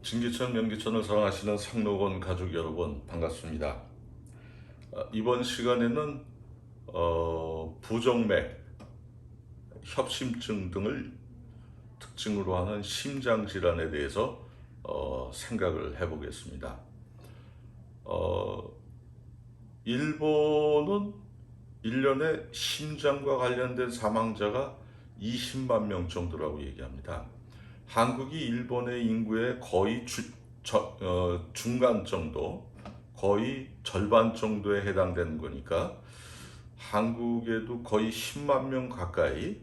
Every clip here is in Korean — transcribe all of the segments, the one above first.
진기천, 명기천을 사랑하시는 상록원 가족 여러분 반갑습니다. 이번 시간에는 부정맥, 협심증 등을 특징으로 하는 심장질환에 대해서 생각을 해보겠습니다. 일본은 1년에 심장과 관련된 사망자가 20만 명 정도라고 얘기합니다. 한국이 일본의 인구의 거의 중간 정도, 거의 절반 정도에 해당되는 거니까 한국에도 거의 10만 명 가까이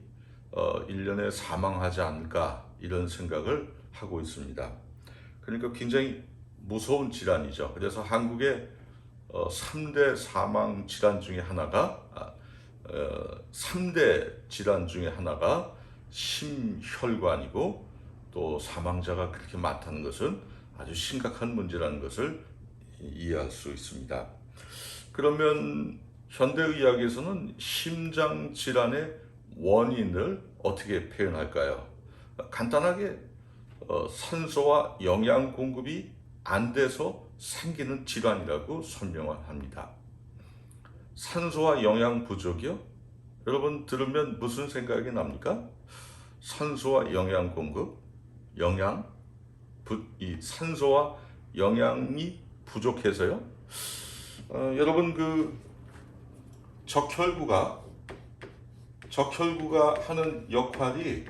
1년에 사망하지 않을까 이런 생각을 하고 있습니다. 그러니까 굉장히 무서운 질환이죠. 그래서 한국의 3대 사망 질환 중에 하나가 3대 질환 중에 하나가 심혈관이고, 또 사망자가 그렇게 많다는 것은 아주 심각한 문제라는 것을 이해할 수 있습니다. 그러면 현대의학에서는 심장 질환의 원인을 어떻게 표현할까요? 간단하게 산소와 영양 공급이 안 돼서 생기는 질환이라고 설명을 합니다. 산소와 영양 부족이요? 여러분 들으면 무슨 생각이 납니까? 산소와 영양 공급, 이 산소와 영양이 부족해서요. 여러분 적혈구가 하는 역할이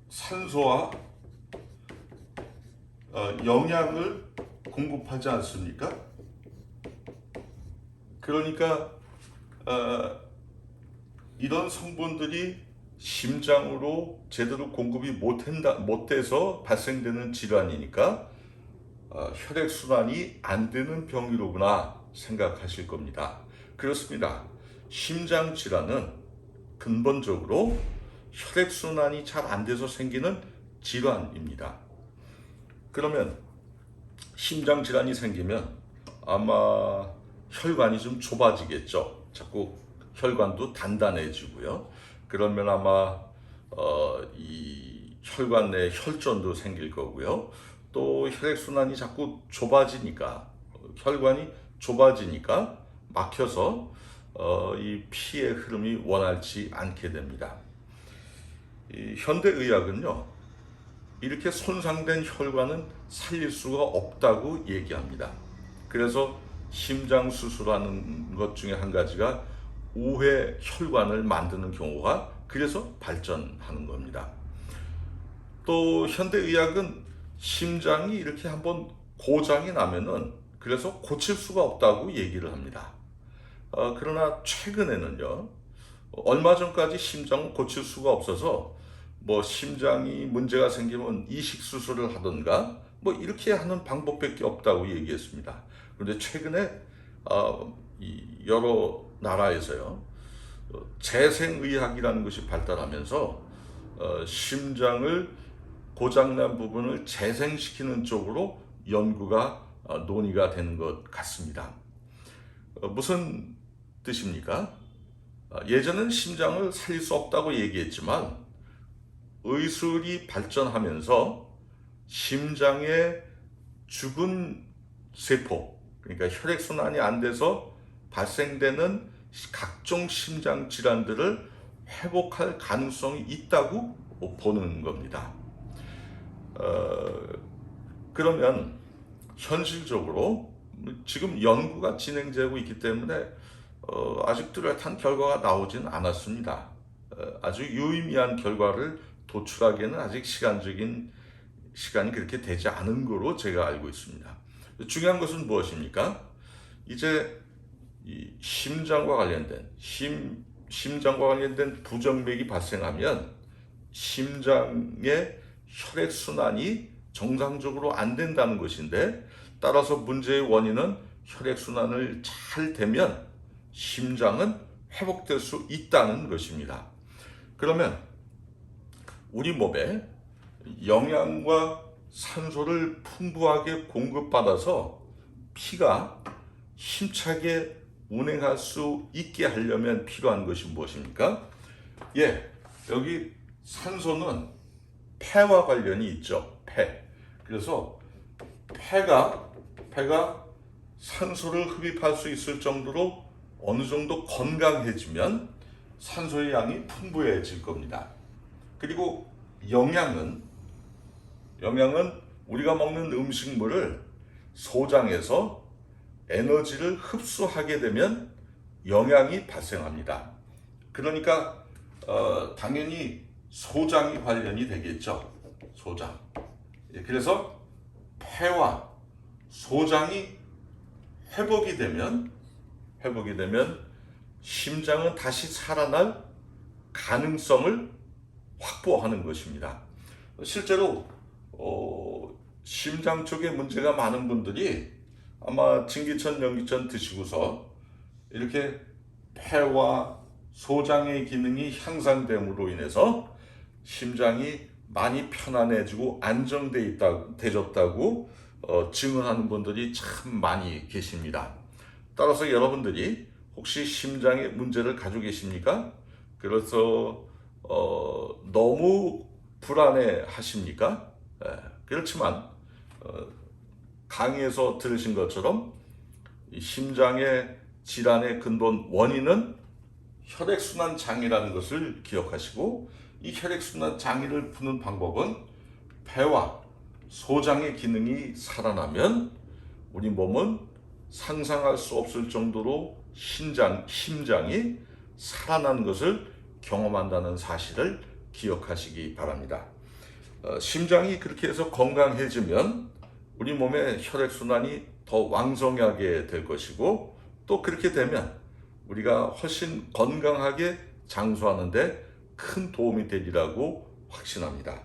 산소와 영양을 공급하지 않습니까? 그러니까 이런 성분들이 심장으로 제대로 공급이 못 돼서 발생되는 질환이니까 혈액순환이 안 되는 병이로구나 생각하실 겁니다. 그렇습니다. 심장 질환은 근본적으로 혈액순환이 잘 안 돼서 생기는 질환입니다. 그러면 심장 질환이 생기면 아마 혈관이 좀 좁아지겠죠. 자꾸 혈관도 단단해지고요. 그러면 아마 이 혈관 내 혈전도 생길 거고요. 또 혈액순환이 자꾸 좁아지니까, 혈관이 좁아지니까 막혀서 이 피의 흐름이 원활치 않게 됩니다. 이 현대의학은요, 이렇게 손상된 혈관은 살릴 수가 없다고 얘기합니다. 그래서 심장 수술하는 것 중에 한 가지가 우회 혈관을 만드는 경우가 그래서 발전하는 겁니다. 또 현대의학은 심장이 이렇게 한번 고장이 나면은 그래서 고칠 수가 없다고 얘기를 합니다. 그러나 최근에는요, 얼마 전까지 심장을 고칠 수가 없어서 뭐 심장이 문제가 생기면 이식 수술을 하던가 뭐 이렇게 하는 방법밖에 없다고 얘기했습니다. 그런데 최근에 여러 나라에서요, 재생의학이라는 것이 발달하면서 심장을 고장난 부분을 재생시키는 쪽으로 연구가 논의가 되는 것 같습니다. 무슨 뜻입니까? 예전엔 심장을 살릴 수 없다고 얘기했지만 의술이 발전하면서 심장의 죽은 세포, 그러니까 혈액순환이 안 돼서 발생되는 각종 심장 질환들을 회복할 가능성이 있다고 보는 겁니다. 그러면 현실적으로 지금 연구가 진행되고 있기 때문에 아직 뚜렷한 결과가 나오진 않았습니다. 아주 유의미한 결과를 도출하기에는 아직 시간이 그렇게 되지 않은 거로 제가 알고 있습니다. 중요한 것은 무엇입니까? 이제 이 심장과 관련된 부정맥이 발생하면 심장의 혈액순환이 정상적으로 안 된다는 것인데, 따라서 문제의 원인은 혈액순환을 잘 되면 심장은 회복될 수 있다는 것입니다. 그러면 우리 몸에 영양과 산소를 풍부하게 공급받아서 피가 힘차게 운행할 수 있게 하려면 필요한 것이 무엇입니까? 여기 산소는 폐와 관련이 있죠. 폐. 그래서 폐가 산소를 흡입할 수 있을 정도로 어느 정도 건강해지면 산소의 양이 풍부해질 겁니다. 그리고 영양은 우리가 먹는 음식물을 소장해서 에너지를 흡수하게 되면 영양이 발생합니다. 그러니까 당연히 소장이 관련이 되겠죠. 소장. 그래서 폐와 소장이 회복이 되면 심장은 다시 살아날 가능성을 확보하는 것입니다. 실제로 심장 쪽에 문제가 많은 분들이 아마 진기천, 연기천 드시고서 이렇게 폐와 소장의 기능이 향상됨으로 인해서 심장이 많이 편안해지고 안정되어졌다고 증언하는 분들이 참 많이 계십니다. 따라서 여러분들이 혹시 심장에 문제를 가지고 계십니까? 그래서 너무 불안해 하십니까? 그렇지만 강의에서 들으신 것처럼 이 심장의 질환의 근본 원인은 혈액순환 장애라는 것을 기억하시고, 이 혈액순환 장애를 푸는 방법은 폐와 소장의 기능이 살아나면 우리 몸은 상상할 수 없을 정도로 심장이 살아나는 것을 경험한다는 사실을 기억하시기 바랍니다. 심장이 그렇게 해서 건강해지면 우리 몸의 혈액순환이 더 왕성하게 될 것이고, 또 그렇게 되면 우리가 훨씬 건강하게 장수하는 데 큰 도움이 되리라고 확신합니다.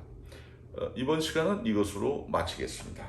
이번 시간은 이것으로 마치겠습니다.